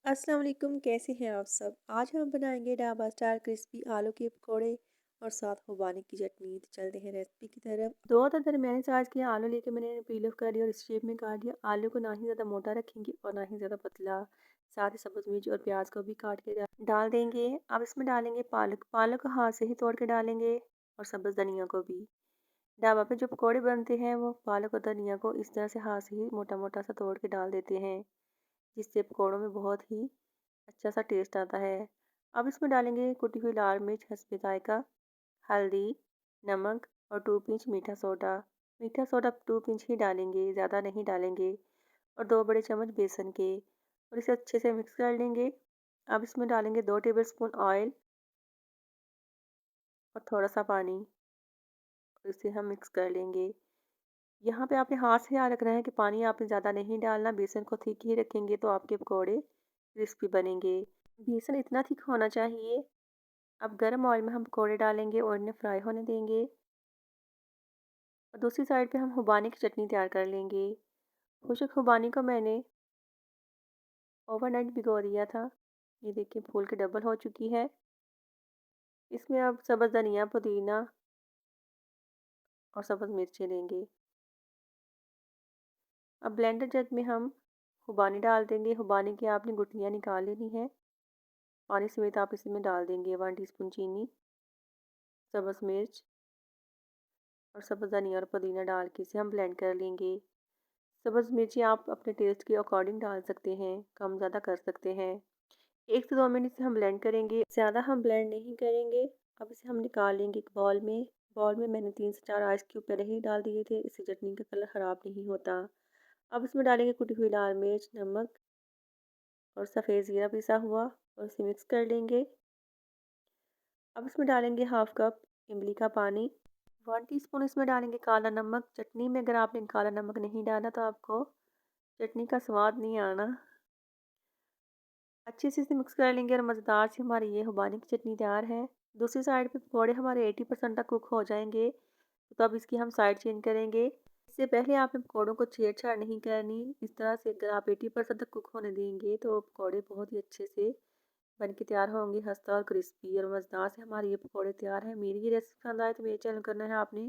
अस्सलाम वालेकुम, कैसे हैं आप सब। आज हम बनाएंगे ढाबा स्टाइल क्रिस्पी आलू के पकौड़े और साथ खुबानी की चटनी। तो चलते हैं रेसिपी की तरफ। दो दरमियाने साइज के आलू लेके मैंने पील ऑफ कर लिया और इस शेप में काट दिया। आलू को ना ही ज़्यादा मोटा रखेंगे और ना ही ज़्यादा पतला। साथ ही सब्ज़ मिर्च और प्याज को भी काट के डाल देंगे। अब इसमें डालेंगे पालक। पालक को हाथ से ही तोड़ के डालेंगे और सब्ज़ धनिया को भी। ढाबा पे जो पकौड़े बनते हैं वो पालक और धनिया को इस तरह से हाथ से ही मोटा मोटा सा तोड़ के डाल देते हैं, जिससे पकौड़ों में बहुत ही अच्छा सा टेस्ट आता है। अब इसमें डालेंगे कुटी हुई लाल मिर्च हस्बे जायका, हल्दी, नमक और 2 पिंच मीठा सोडा। मीठा सोडा 2 पिंच ही डालेंगे, ज़्यादा नहीं डालेंगे। और 2 बड़े चम्मच बेसन के, और इसे अच्छे से मिक्स कर लेंगे। अब इसमें डालेंगे 2 टेबलस्पून ऑयल और थोड़ा सा पानी, और इसे हम मिक्स कर लेंगे। यहाँ पे आपने हाथ से याद रखना है कि पानी आपने ज़्यादा नहीं डालना। बेसन को थिक ही रखेंगे तो आपके पकौड़े क्रिस्पी बनेंगे। बेसन इतना थिक होना चाहिए। अब गरम ऑयल में हम पकौड़े डालेंगे और इन्हें फ्राई होने देंगे। और दूसरी साइड पे हम खुबानी की चटनी तैयार कर लेंगे। खुश्क खुबानी को मैंने ओवरनाइट भिगो दिया था। ये देखिए फूल के डबल हो चुकी है। इसमें अब सब्ज़ धनिया, पुदीना और सब्ज़ मिर्चें देंगे। अब ब्लेंडर जग में हम खुबानी डाल देंगे। खुबानी की आपने गुठलियाँ निकाल लेनी है। पानी समेत आप इसमें डाल देंगे 1 टीस्पून चीनी, सब्ज़ मिर्च और सब्ज़ धनिया और पुदीना डाल के इसे हम ब्लेंड कर लेंगे। सब्ज़ मिर्ची आप अपने टेस्ट के अकॉर्डिंग डाल सकते हैं, कम ज़्यादा कर सकते हैं। 1 से 2 मिनट से हम ब्लेंड करेंगे, ज़्यादा हम ब्लेंड नहीं करेंगे। अब इसे हम निकाल लेंगे एक बाउल में। बाउल में मैंने 3 से 4 आइस क्यूब पहले ही डाल दिए थे, इससे चटनी का कलर ख़राब नहीं होता। अब इसमें डालेंगे कुटी हुई लाल मिर्च, नमक और सफ़ेद ज़ीरा पिसा हुआ, और इसे मिक्स कर लेंगे। अब इसमें डालेंगे हाफ कप इमली का पानी। 1 टीस्पून इसमें डालेंगे काला नमक। चटनी में अगर आपने काला नमक नहीं डाला तो आपको चटनी का स्वाद नहीं आना। अच्छे से इसे मिक्स कर लेंगे और मज़ेदार सी हमारी ये खुबानी की चटनी तैयार है। दूसरी साइड पे पकौड़े हमारे 80% तक कुक हो जाएंगे, तो अब इसकी हम साइड चेंज करेंगे। इससे पहले आपने पकौड़ों को छेड़छाड़ नहीं करनी। इस तरह से अगर आप 80% तक कुक होने देंगे तो पकौड़े बहुत ही अच्छे से बन के तैयार होंगे, खस्ता और क्रिस्पी और मज़ेदार से हमारे ये पकौड़े तैयार हैं। मेरी ये रेसिपी पसंद आए तो मेरे चैनल करना है आपने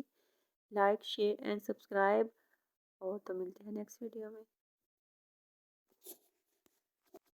लाइक, शेयर एंड सब्सक्राइब। और तो मिलते हैं नेक्स्ट वीडियो में।